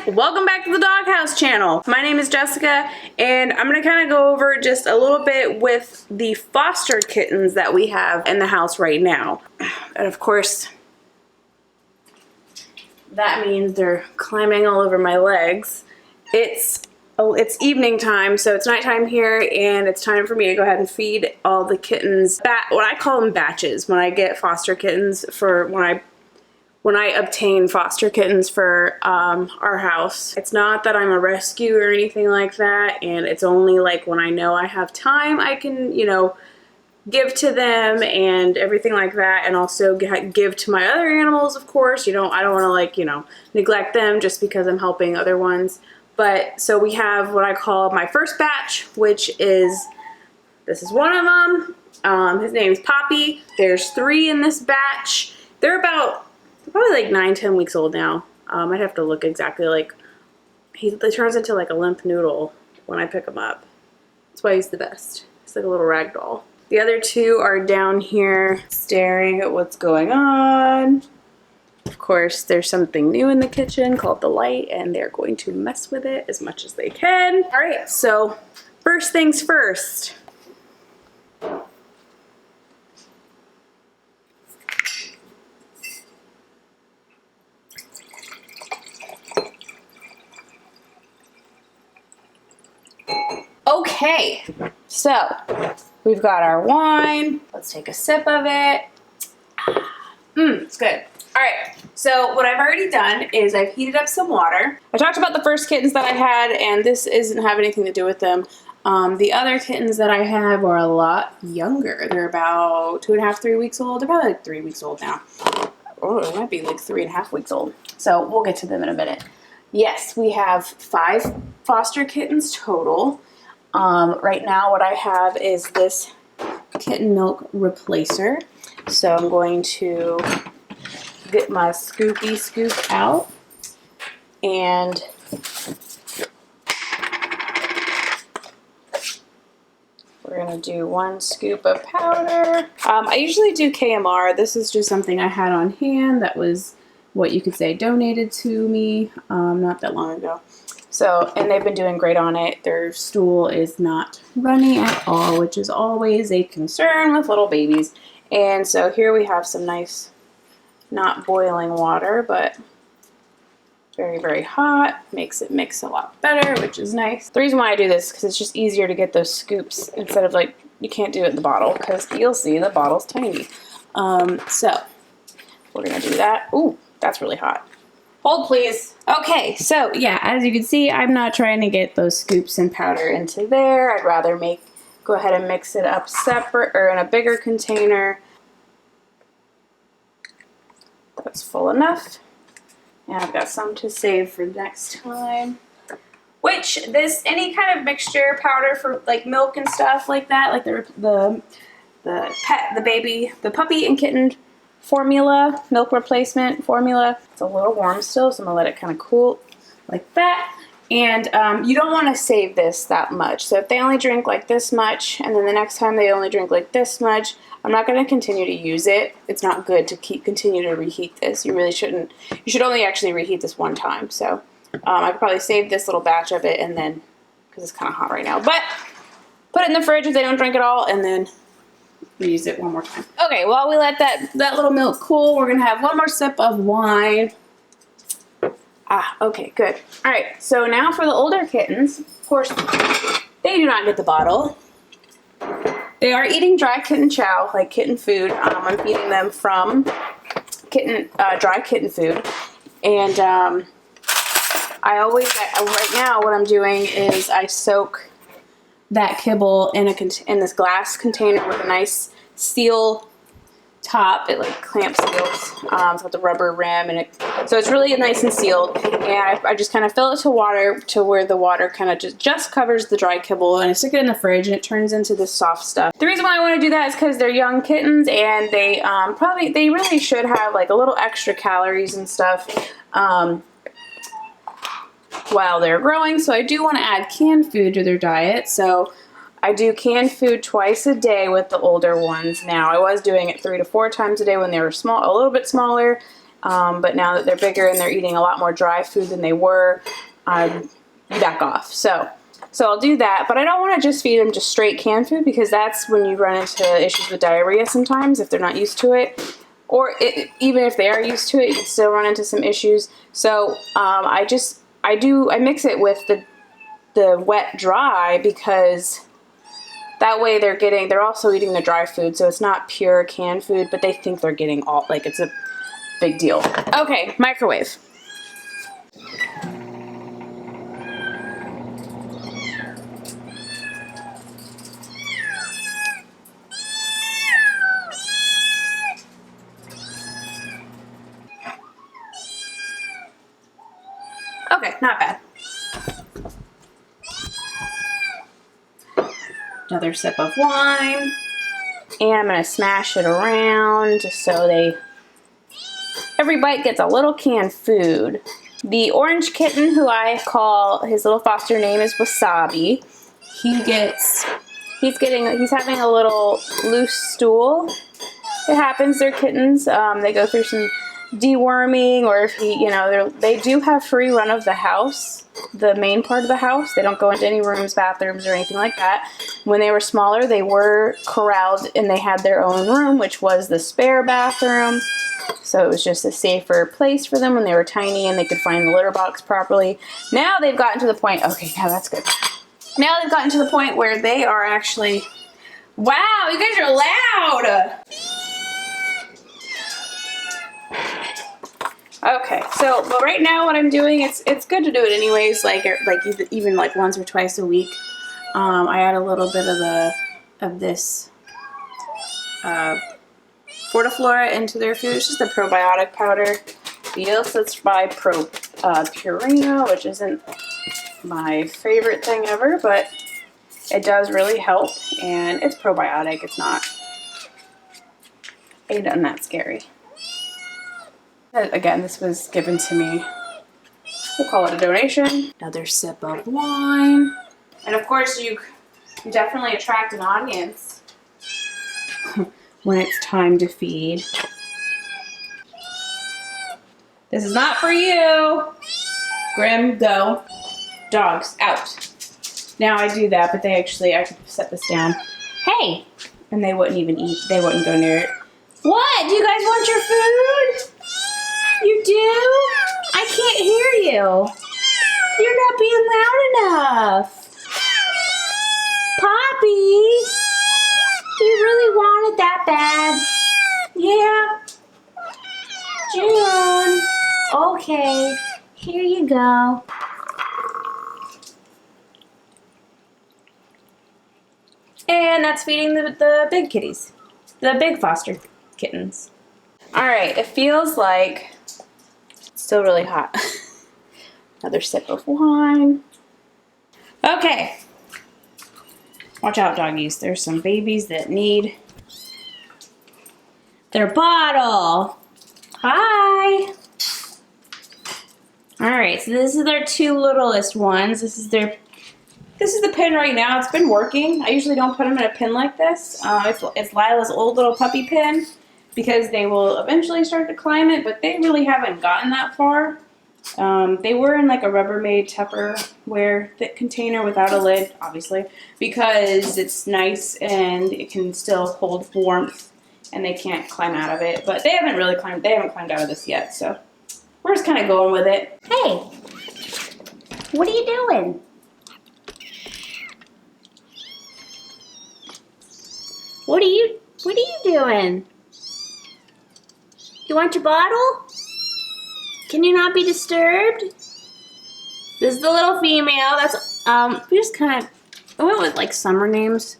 Welcome back to the Dawghouse channel. My name is Jessica and I'm going to kind of go over just a little bit with the foster kittens that we have in the house right now. And of course, that means they're climbing all over my legs. It's evening time, so it's nighttime here, and it's time for me to go ahead and feed all the kittens. What I call them batches when I get foster kittens for when I obtain foster kittens for our house. It's not that I'm a rescue or anything like that, and it's only like when I know I have time I can, you know, give to them and everything like that, and also give to my other animals, of course. You know, I don't want to, like, you know, neglect them just because I'm helping other ones. But so we have what I call my first batch, which is, this is one of them. His name's Poppy. There's 3 in this batch. They're probably like 9-10 weeks old now. I'd have to look exactly. Like, he turns into like a limp noodle when I pick him up. That's why he's the best. He's like a little rag doll. The other 2 are down here staring at what's going on. Of course, there's something new in the kitchen called the light, and they're going to mess with it as much as they can. All right, so first things first. Okay, so we've got our wine. Let's take a sip of it. It's good. All right, so what I've already done is I've heated up some water. I talked about the first kittens that I had, and this doesn't have anything to do with them. The other kittens that I have are a lot younger. They're about 2.5, 3 weeks old. They're probably like 3 weeks old now. Oh, it might be like 3.5 weeks old. So we'll get to them in a minute. Yes, we have 5 foster kittens total. Right now what I have is this kitten milk replacer. So I'm going to get my scoopy scoop out, and we're going to do 1 scoop of powder. I usually do KMR. This is just something I had on hand that was, what you could say, donated to me not that long ago. So, and they've been doing great on it. Their stool is not runny at all, which is always a concern with little babies. And so here we have some nice, not boiling water, but very, very hot. Makes it mix a lot better, which is nice. The reason why I do this is because it's just easier to get those scoops instead of, like, you can't do it in the bottle because you'll see the bottle's tiny. So we're going to do that. Ooh, that's really hot. Hold, please. Okay, so yeah, as you can see, I'm not trying to get those scoops and powder into there. I'd rather go ahead and mix it up separate or in a bigger container. That's full enough. And I've got some to save for next time. Which, any kind of mixture powder for like milk and stuff like that, like the puppy and kitten formula, milk replacement formula. It's a little warm still, so I'm gonna let it kind of cool like that. And you don't want to save this that much. So if they only drink like this much, and then the next time they only drink like this much, I'm not going to continue to use it. It's not good to continue to reheat this. You really shouldn't. You should only actually reheat this 1 time. So I could probably save this little batch of it, and then, because it's kind of hot right now, but put it in the fridge if they don't drink it all, and then reuse it 1 more time. Okay, while we let that little milk cool, we're going to have 1 more sip of wine. Okay, good. All right, so now for the older kittens, of course, they do not get the bottle. They are eating dry kitten chow, like kitten food. I'm feeding them from dry kitten food. And right now what I'm doing is I soak that kibble in this glass container with a nice steel top. It like clamp seals. It's got the rubber rim, and so it's really nice and sealed. And I just kind of fill it to water to where the water kind of just covers the dry kibble, and I stick it in the fridge, and it turns into this soft stuff. The reason why I want to do that is because they're young kittens, and they they really should have like a little extra calories and stuff while they're growing. So I do want to add canned food to their diet. So I do canned food twice a day with the older ones now. I was doing it 3 to 4 times a day when they were small, a little bit smaller. But now that they're bigger and they're eating a lot more dry food than they were, you back off. So I'll do that, but I don't want to just feed them just straight canned food, because that's when you run into issues with diarrhea sometimes if they're not used to it. Or even if they are used to it, you can still run into some issues. So I mix it with the wet dry, because that way they're also eating the dry food, so it's not pure canned food, but they think they're getting all, like, it's a big deal. Okay, microwave. Okay, not bad. Another sip of wine. And I'm going to smash it around just so every bite gets a little canned food. The orange kitten, who I call, his little foster name is Wasabi. He's having a little loose stool. It happens, they're kittens. They go through some deworming, or if they do have free run of the house, the main part of the house. They don't go into any rooms, bathrooms, or anything like that. When they were smaller, they were corralled and they had their own room, which was the spare bathroom. So it was just a safer place for them when they were tiny and they could find the litter box properly. Now they've gotten to the point, okay, now that's good. Now they've gotten to the point where they are actually, wow, you guys are loud. Okay, but right now what I'm doing, it's good to do it anyways, even like once or twice a week. I add a little bit of this Fortiflora into their food. It's just a probiotic powder. It's by Purina, which isn't my favorite thing ever, but it does really help, and it's probiotic. It's not that scary. Again, this was given to me. We'll call it a donation. Another sip of wine. And of course, you definitely attract an audience when it's time to feed. This is not for you. Grim, go. Dogs, out. Now I do that, but I could set this down. Hey! And they wouldn't even eat. They wouldn't go near it. What? Do you guys want your food? You do? I can't hear you. You're not being loud enough. Poppy, you really want it that bad? Yeah. June. Okay, here you go. And that's feeding the big kitties. The big foster kittens. All right, it feels like it's still really hot. Another sip of wine. Okay. Watch out, doggies. There's some babies that need their bottle. Hi. All right, so this is their two littlest ones. This is the pin right now. It's been working. I usually don't put them in a pin like this. It's Lila's old little puppy pin, because they will eventually start to climb it, but they really haven't gotten that far. They were in like a Rubbermaid Tupperware thick container without a lid, obviously, because it's nice and it can still hold warmth and they can't climb out of it. But they haven't climbed out of this yet, so we're just kind of going with it. Hey, what are you doing? What are you doing? You want your bottle? Can you not be disturbed? This is the little female. That's we just kind of went with like summer names,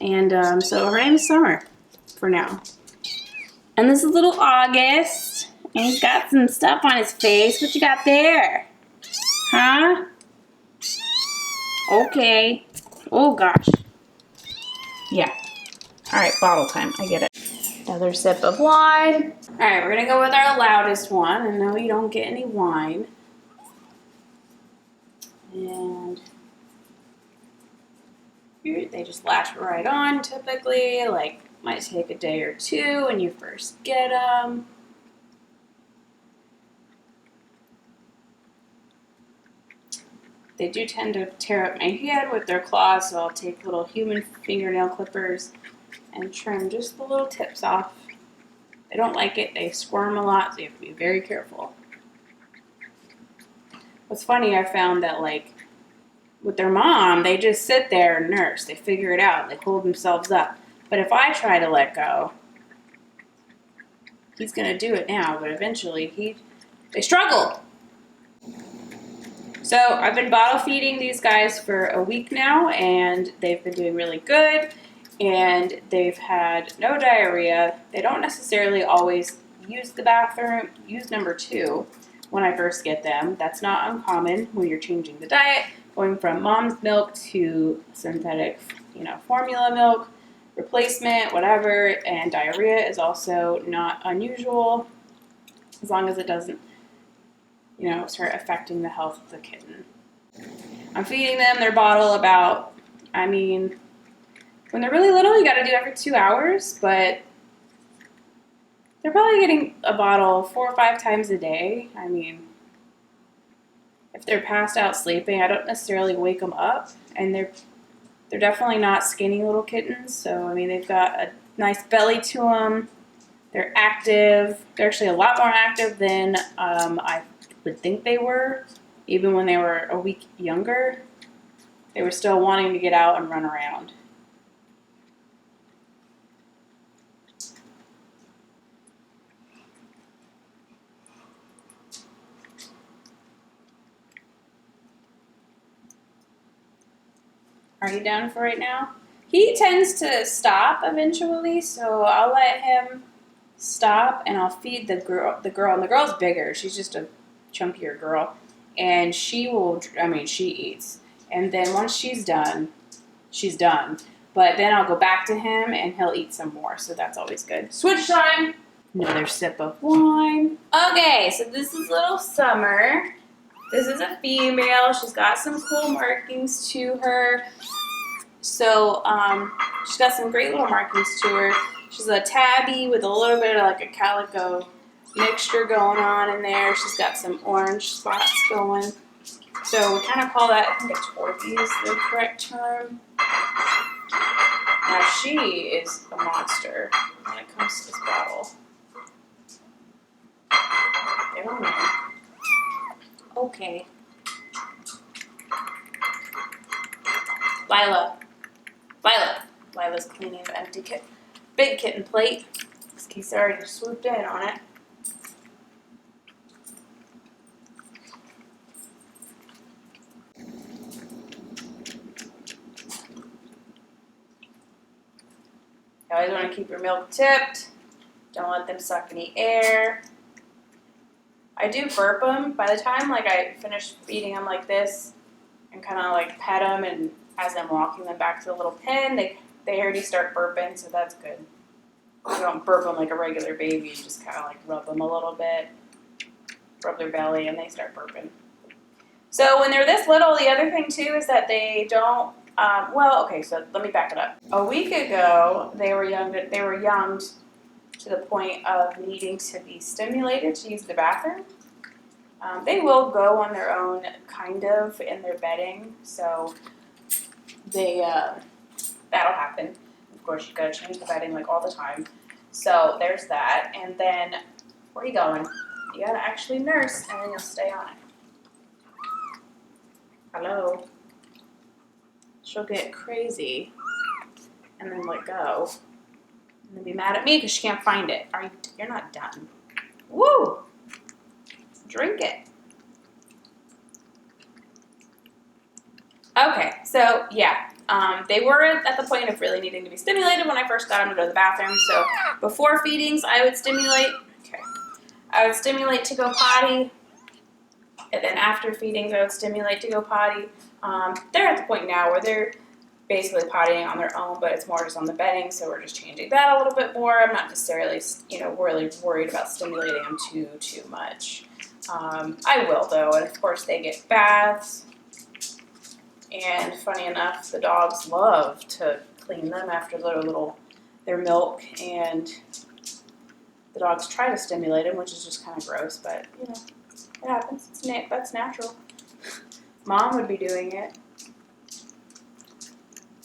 and so her name is Summer for now. And this is little August, and he's got some stuff on his face. What you got there? Huh? Okay. Oh gosh. Yeah. All right, bottle time. I get it. Another sip of wine. All right, we're gonna go with our loudest one, and no, you don't get any wine. And they just latch right on typically. Like, might take a day or two when you first get them. they do tend to tear up my hand with their claws, so I'll take little human fingernail clippers and trim just the little tips off. They don't like it. They squirm a lot, so you have to be very careful. What's funny, I found that like with their mom, they just sit there and nurse. They figure it out. They hold themselves up. But if I try to let go, he's going to do it now, but eventually they struggle. So I've been bottle feeding these guys for a week now, and they've been doing really good, and they've had no diarrhea. They don't necessarily always use the bathroom, use number 2 when I first get them. That's not uncommon when you're changing the diet, going from mom's milk to synthetic, formula milk, replacement, whatever, and diarrhea is also not unusual as long as it doesn't, start affecting the health of the kitten. I'm feeding them their bottle about, when they're really little, you got to do every 2 hours, but they're probably getting a bottle 4 or 5 times a day. If they're passed out sleeping, I don't necessarily wake them up, and they're definitely not skinny little kittens, so they've got a nice belly to them. They're active. They're actually a lot more active than I would think they were. Even when they were a week younger, they were still wanting to get out and run around. Are you down for right now? He tends to stop eventually, so I'll let him stop and I'll feed the girl. And the girl's bigger. She's just a chunkier girl. And she eats. And then once she's done, she's done. But then I'll go back to him and he'll eat some more, so that's always good. Switch time! Another sip of wine. Okay, so this is little Summer. This is a female. She's got some cool markings to her. So she's got some great little markings to her. She's a tabby with a little bit of like a calico mixture going on in there. She's got some orange spots going. So we kind of call that, I think a torpy is the correct term. Now she is a monster when it comes to this bottle. Okay. Lila's cleaning the empty big kitten plate. This case already swooped in on it. You always want to keep your milk tipped. Don't let them suck any air. I do burp them. By the time I finish feeding them like this and kind of pet them, and as I'm walking them back to the little pen, they already start burping, so that's good. You don't burp them like a regular baby. You just kind of rub them a little bit, rub their belly, and they start burping. So when they're this little, the other thing too is that they don't. So let me back it up. A week ago, they were young to the point of needing to be stimulated to use the bathroom. They will go on their own, kind of, in their bedding, so that'll happen. Of course, you gotta change the bedding all the time. So there's that, and then where are you going? You gotta actually nurse, and then you'll stay on it. Hello. She'll get crazy, and then let go, and then be mad at me because she can't find it. You're not done. Woo! Drink it. Okay, so yeah, they were at the point of really needing to be stimulated when I first got them to go to the bathroom. So before feedings, I would stimulate. Okay, I would stimulate to go potty, and then after feedings, I would stimulate to go potty. They're at the point now where they're basically pottying on their own, but it's more just on the bedding, so we're just changing that a little bit more. I'm not necessarily, really worried about stimulating them too much. I will, though, and of course they get baths, and funny enough, the dogs love to clean them after their milk, and the dogs try to stimulate them, which is just kind of gross, but, it happens. That's natural. Mom would be doing it.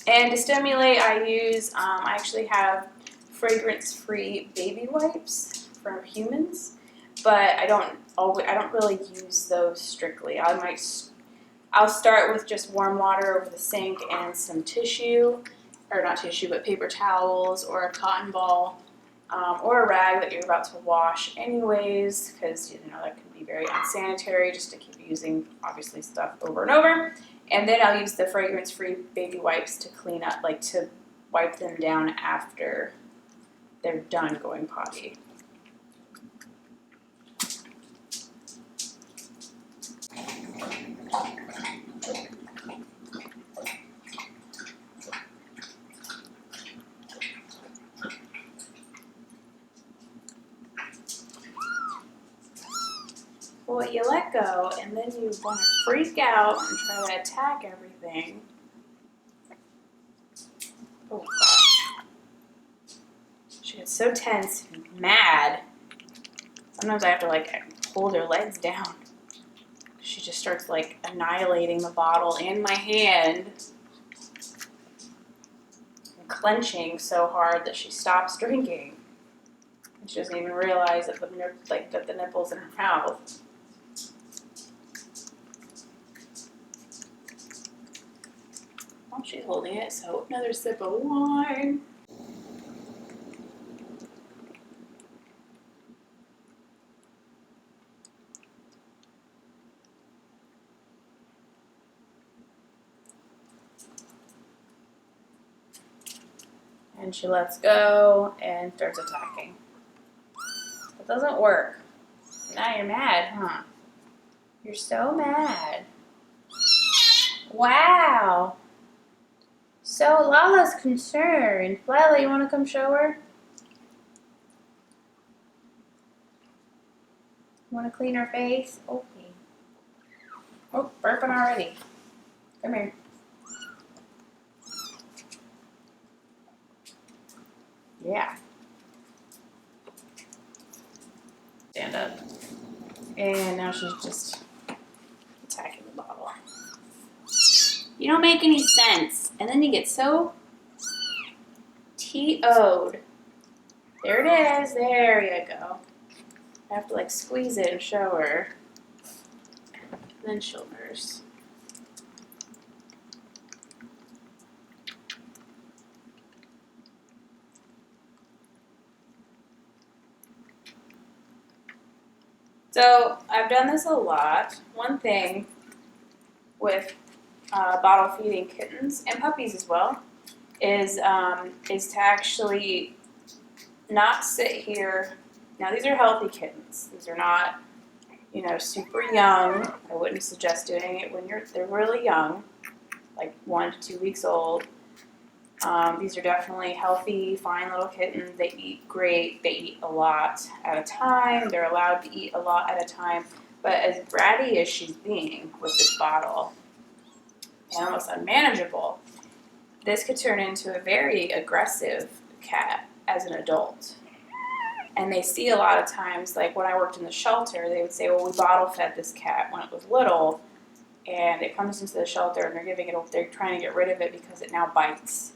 And to stimulate, I use, I actually have fragrance-free baby wipes for humans, but I don't really use those strictly. I'll start with just warm water over the sink and some tissue, or not tissue, but paper towels or a cotton ball, or a rag that you're about to wash anyways, because you know that can be very unsanitary just to keep using obviously stuff over and over. And then I'll use the fragrance-free baby wipes to clean up, like to wipe them down after they're done going potty. Well, you let go, and then you want to freak out and try to attack everything. Oh, gosh. She gets so tense and mad. Sometimes I have to, like, hold her legs down. She just starts, like, annihilating the bottle in my hand. And clenching so hard that she stops drinking. And she doesn't even realize that the nipple's in her mouth. Oh, she's holding it, so another sip of wine. And she lets go and starts attacking. It doesn't work. Now you're mad, huh? You're so mad. Wow. So Lala's concerned. Lila, you want to come show her? Want to clean her face? Okay. Oh, burping already. Come here. Yeah. Stand up. And now she's just attacking the bottle. You don't make any sense. And then you get so TO'd. There it is. There you go. I have to like squeeze it and show her. And then she'll nurse. So I've done this a lot. One thing with bottle feeding kittens and puppies as well is to actually not sit here. Now these are healthy kittens. These are not, you know, super young. I wouldn't suggest doing it when they're really young, like 1 to 2 weeks old. These are definitely healthy, fine little kittens. They eat great. They eat a lot at a time. They're allowed to eat a lot at a time. But as bratty as she's being with this bottle, and almost unmanageable, this could turn into a very aggressive cat as an adult. And they see a lot of times, like when I worked in the shelter, they would say, well, we bottle fed this cat when it was little, and it comes into the shelter and they're trying to get rid of it because it now bites.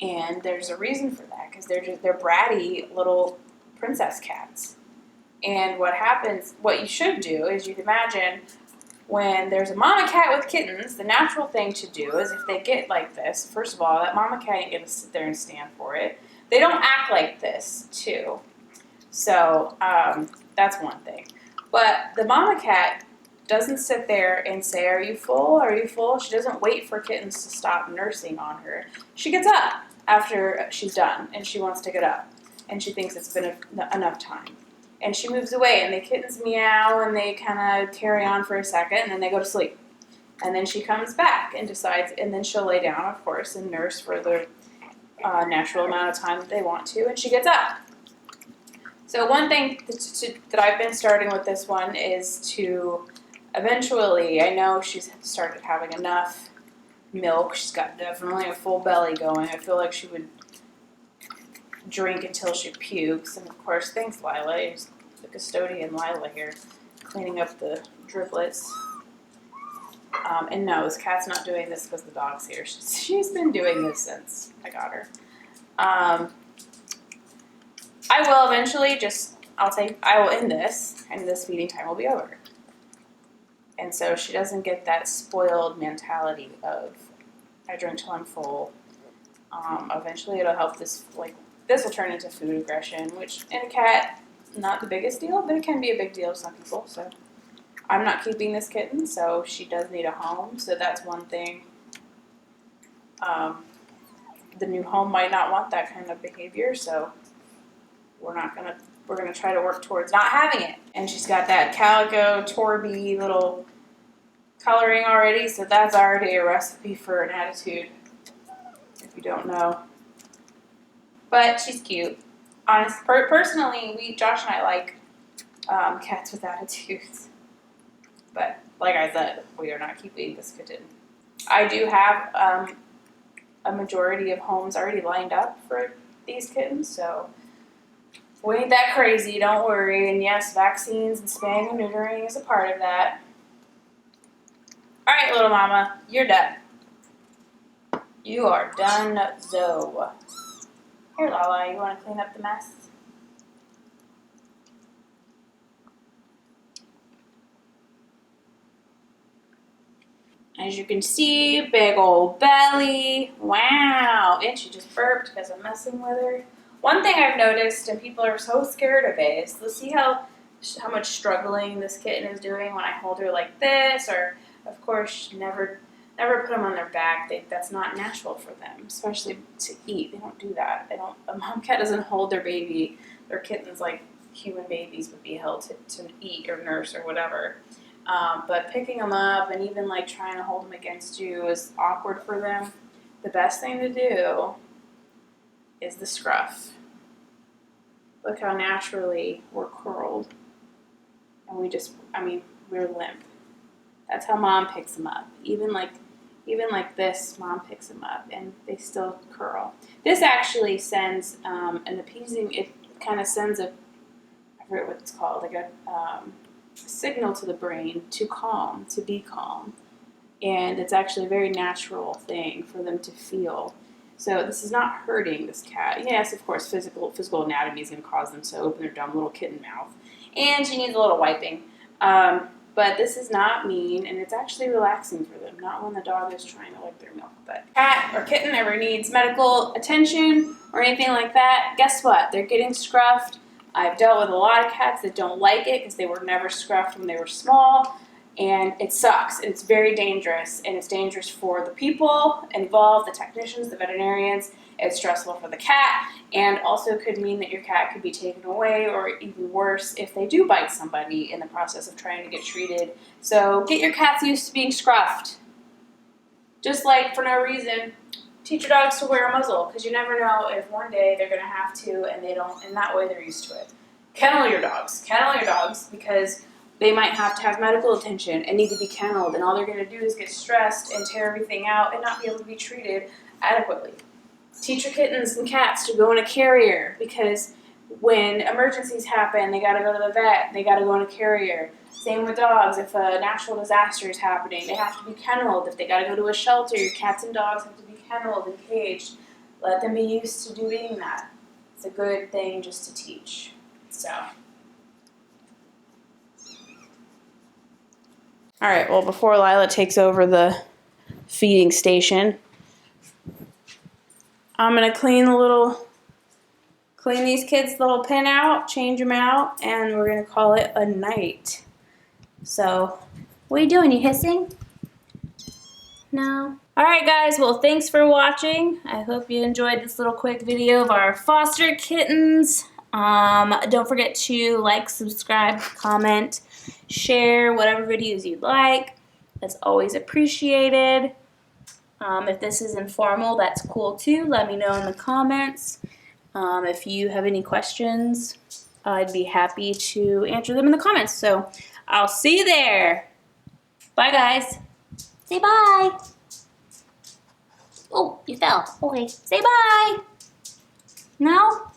And there's a reason for that, because they're bratty little princess cats. And what you should do is you'd imagine when there's a mama cat with kittens, the natural thing to do is if they get like this, first of all, that mama cat ain't gonna sit there and stand for it. They don't act like this, too. So that's one thing. But the mama cat doesn't sit there and say, are you full? Are you full? She doesn't wait for kittens to stop nursing on her. She gets up after she's done, and she wants to get up. And she thinks it's been enough time. And she moves away, and the kittens meow, and they kind of carry on for a second, and then they go to sleep. And then she comes back and decides, and then she'll lay down, of course, and nurse for the natural amount of time that they want to, and she gets up. So one thing that I've been starting with this one is to eventually, I know she's started having enough milk. She's got definitely a full belly going. I feel like she would drink until she pukes. And of course, thanks Lila, it's the custodian Lila here, cleaning up the driplets. And no, this cat's not doing this because the dog's here. She's been doing this since I got her. I will eventually I will end this, and this feeding time will be over. And so she doesn't get that spoiled mentality of, I drink till I'm full. Eventually it'll help this will turn into food aggression, which in a cat, not the biggest deal, but it can be a big deal to some people. So I'm not keeping this kitten, so she does need a home. So that's one thing. The new home might not want that kind of behavior, so we're gonna try to work towards not having it. And she's got that calico Torby little coloring already, so that's already a recipe for an attitude, if you don't know. But she's cute. Personally, Josh and I like cats with attitudes. But like I said, we are not keeping this kitten. I do have a majority of homes already lined up for these kittens, so we ain't that crazy, don't worry. And yes, vaccines and spaying and neutering is a part of that. All right, little mama, you're done. You are done, Zoe. Here, Lala, you want to clean up the mess? As you can see, big old belly. Wow. And she just burped because I'm messing with her. One thing I've noticed, and people are so scared of it, is let's see how much struggling this kitten is doing when I hold her like this, or of course never put them on their back. That's not natural for them, especially to eat. They don't do that. A mom cat doesn't hold their baby, their kittens like human babies would be held to eat or nurse or whatever. But picking them up and even like trying to hold them against you is awkward for them. The best thing to do is the scruff. Look how naturally we're curled. And we're limp. That's how mom picks them up. Even like this, mom picks them up and they still curl. This actually sends an appeasing, it kind of sends I forget what it's called, like a signal to the brain to be calm. And it's actually a very natural thing for them to feel. So this is not hurting this cat. Yes, of course, physical anatomy is going to cause them to open their dumb little kitten mouth. And she needs a little wiping. But this is not mean, and it's actually relaxing for them, not when the dog is trying to lick their milk. But cat or kitten ever needs medical attention or anything like that, guess what? They're getting scruffed. I've dealt with a lot of cats that don't like it because they were never scruffed when they were small, and it sucks, and it's very dangerous, and it's dangerous for the people involved, the technicians, the veterinarians. It's stressful for the cat, and also could mean that your cat could be taken away, or even worse, if they do bite somebody in the process of trying to get treated. So get your cats used to being scruffed. Just like, for no reason, teach your dogs to wear a muzzle, because you never know if one day they're going to have to, and they don't, and that way they're used to it. Kennel your dogs, because they might have to have medical attention and need to be kenneled, and all they're going to do is get stressed and tear everything out and not be able to be treated adequately. Teach your kittens and cats to go in a carrier, because when emergencies happen, they got to go to the vet, they got to go in a carrier. Same with dogs. If a natural disaster is happening, they have to be kenneled. If they got to go to a shelter, your cats and dogs have to be kenneled and caged. Let them be used to doing that. It's a good thing just to teach. So. All right, well, before Lila takes over the feeding station, I'm going to clean these kids' little pen out, change them out, and we're going to call it a night. So, what are you doing? You hissing? No? All right, guys. Well, thanks for watching. I hope you enjoyed this little quick video of our foster kittens. Don't forget to like, subscribe, comment, share whatever videos you'd like. That's always appreciated. If this is informal, that's cool too. Let me know in the comments. If you have any questions, I'd be happy to answer them in the comments. So I'll see you there. Bye, guys. Say bye. Oh, you fell. Okay, say bye. No?